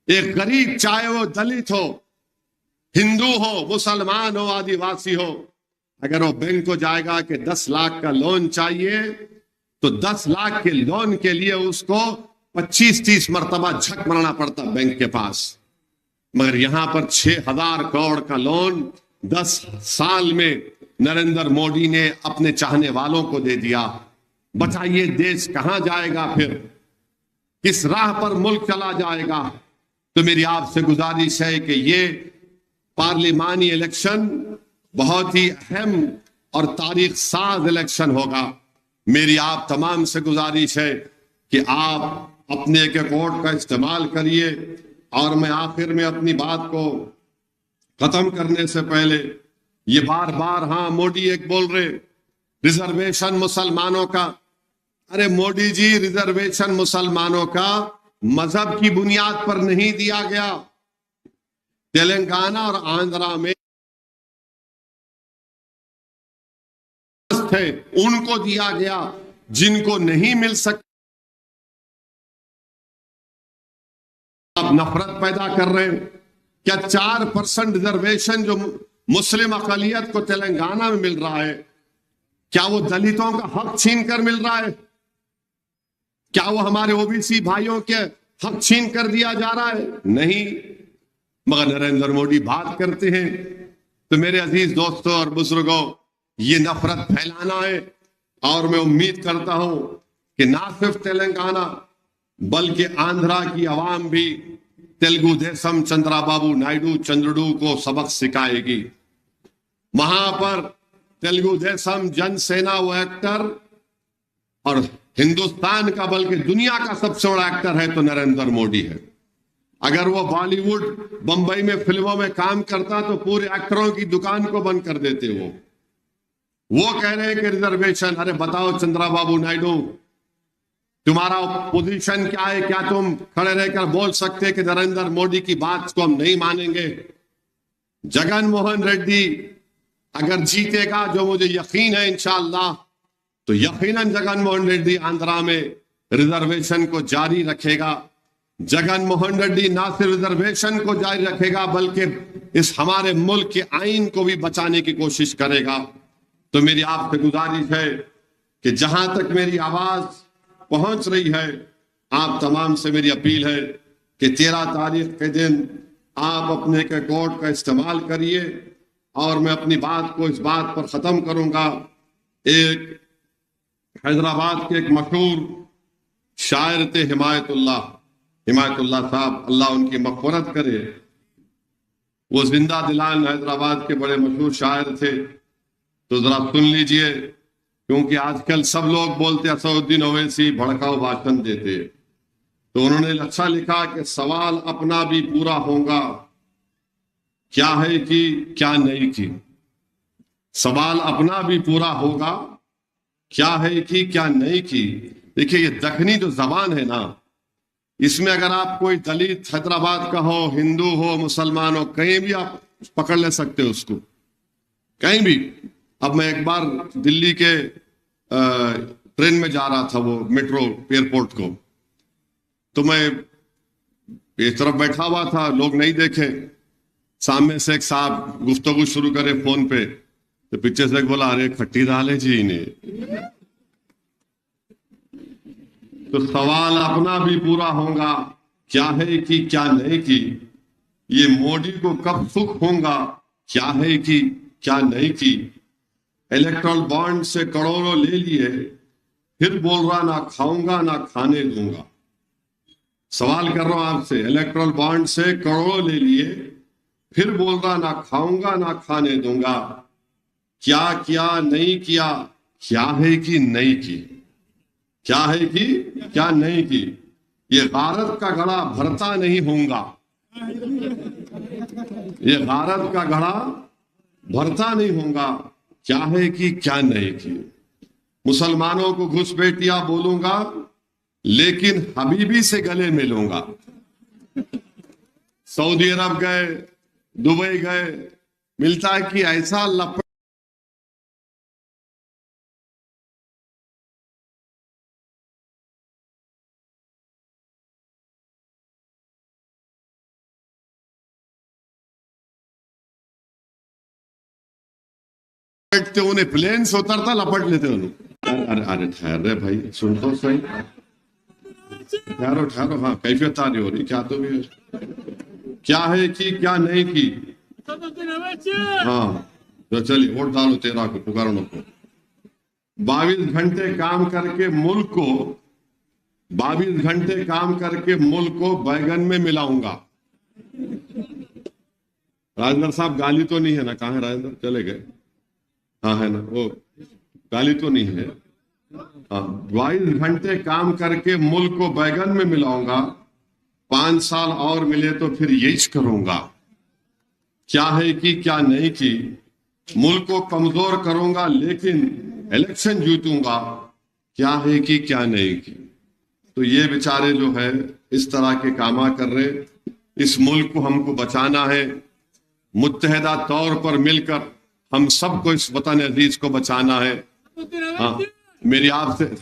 एक गरीब, चाहे वो दलित हो, हिंदू हो, मुसलमान हो, आदिवासी हो, अगर वो बैंक को जाएगा कि 10 लाख का लोन चाहिए, तो 10 लाख के लोन के लिए उसको 25-30 मरतबा झक मारना पड़ता बैंक के पास। मगर यहां पर 6,000 करोड़ का लोन 10 साल में नरेंद्र मोदी ने अपने चाहने वालों को दे दिया। बताइए देश कहां जाएगा फिर, किस राह पर मुल्क चला जाएगा। तो मेरी आपसे गुजारिश है कि ये पार्लिमानी इलेक्शन बहुत ही अहम और तारीख साज इलेक्शन होगा। मेरी आप तमाम से गुजारिश है कि आप अपने एक वोट का इस्तेमाल करिए। और मैं आखिर में अपनी बात को खत्म करने से पहले ये बार बार, हाँ मोदी एक बोल रहे रिजर्वेशन मुसलमानों का। अरे मोदी जी, रिजर्वेशन मुसलमानों का मजहब की बुनियाद पर नहीं दिया गया। तेलंगाना और आंध्रा में थे, उनको दिया गया, जिनको नहीं मिल सकता आप नफरत पैदा कर रहे हैं। क्या 4% रिजर्वेशन जो मुस्लिम अकलियत को तेलंगाना में मिल रहा है, क्या वो दलितों का हक छीन कर मिल रहा है? क्या वो हमारे ओबीसी भाइयों के हक छीन कर दिया जा रहा है? नहीं। मगर नरेंद्र मोदी बात करते हैं। तो मेरे अजीज दोस्तों और बुजुर्गों, ये नफरत फैलाना है। और मैं उम्मीद करता हूं कि ना सिर्फ तेलंगाना बल्कि आंध्रा की आवाम भी तेलुगु देशम चंद्राबाबू नायडू चंद्रडू को सबक सिखाएगी। वहां पर तेलुगु देशम जनसेना वो एक्टर, और हिंदुस्तान का बल्कि दुनिया का सबसे बड़ा एक्टर है तो नरेंद्र मोदी है। अगर वो बॉलीवुड बंबई में फिल्मों में काम करता तो पूरे एक्टरों की दुकान को बंद कर देते। वो कह रहे हैं कि रिजर्वेशन। अरे बताओ चंद्राबाबू नायडू, तुम्हारा पोजीशन क्या है? क्या तुम खड़े रहकर बोल सकते कि नरेंद्र मोदी की बात को हम नहीं मानेंगे? जगन मोहन रेड्डी अगर जीतेगा, जो मुझे यकीन है इंशाअल्लाह, तो यकीनन जगन मोहन रेड्डी आंध्रा में रिजर्वेशन को जारी रखेगा। जगन मोहन रेड्डी ना सिर्फ रिजर्वेशन को जारी रखेगा बल्कि इस हमारे मुल्क के आइन को भी बचाने की कोशिश करेगा। तो मेरी आपसे गुजारिश है कि जहां तक मेरी आवाज पहुंच रही है, आप तमाम से मेरी अपील है कि 13 तारीख के दिन आप अपने के कोड का इस्तेमाल करिए। और मैं अपनी बात को इस बात पर खत्म करूंगा। एक हैदराबाद के एक मशहूर शायर थे हिमायतुल्लाह साहब, अल्लाह उनकी मग़फ़िरत करे। वो जिंदा दिलान हैदराबाद के बड़े मशहूर शायर थे। तो जरा सुन लीजिए, क्योंकि आजकल सब लोग बोलते असदुद्दीन ओवैसी भड़काऊ भाषण देते। तो उन्होंने अच्छा लिखा कि सवाल अपना भी पूरा होगा, क्या है कि क्या नहीं की। सवाल अपना भी पूरा होगा, क्या है कि क्या नहीं की। देखिए ये दखनी जो जबान है ना, इसमें अगर आप कोई दलित हैदराबाद का हो, हिंदू हो, मुसलमान हो, कहीं भी आप पकड़ ले सकते हो उसको, कहीं भी। अब मैं एक बार दिल्ली के ट्रेन में जा रहा था, वो मेट्रो एयरपोर्ट को, तो मैं एक तरफ बैठा हुआ था, लोग नहीं देखे। सामने से एक साहब गुफ्तगू शुरू करे फोन पे, तो पीछे से एक बोला, अरे खट्टी दाल है जी इन्हें। तो सवाल अपना भी पूरा होगा, क्या है कि क्या नहीं की। ये मोदी को कब सुख होगा, क्या है कि क्या नहीं की। इलेक्ट्रल बॉन्ड से करोड़ों ले लिए, फिर बोल रहा ना खाऊंगा ना खाने दूंगा। सवाल कर रहा हूं आपसे, इलेक्ट्रल बॉन्ड से करोड़ों ले लिए, फिर बोल रहा ना खाऊंगा ना खाने दूंगा। क्या किया नहीं किया, क्या है कि नहीं की, क्या है कि क्या नहीं की। ये गारत का घड़ा भरता नहीं होगा, ये गारत का घड़ा भरता नहीं होगा। क्या है कि क्या नहीं की। मुसलमानों को घुसपैठिया बोलूंगा, लेकिन हबीबी से गले मिलूंगा। सऊदी अरब गए, दुबई गए, मिलता है कि ऐसा लप लपटते उन्हें प्लेन से उतरता लपट लेते उन्हें। अरे अरे ठहर रहे भाई, सुन तो सही। ठहरो ठहरो, हाँ कैफियत आ रही हो रही, क्या तो भी क्या है कि क्या नहीं की। हाँ तो चलिए वोट डालो तेरा को, पुकारो को। 22 घंटे काम करके मुल्क को 22 घंटे काम करके मुल्क को बैगन में मिलाऊंगा। राजेंद्र साहब गाली तो नहीं है ना? कहाँ है राजेंद्र? चले गए? हाँ है ना, वो गाली तो नहीं है। हाँ, 22 घंटे काम करके मुल्क को बैगन में मिलाऊंगा, 5 साल और मिले तो फिर यही करूंगा। क्या है कि क्या नहीं की, मुल्क को कमजोर करूंगा लेकिन इलेक्शन जीतूंगा। क्या है कि क्या नहीं की। तो ये बेचारे जो है इस तरह के कामा कर रहे। इस मुल्क को हमको बचाना है, मुत्तहिदा तौर पर मिलकर हम सबको इस वतन अजीज को बचाना है। हाँ, मेरी आपसे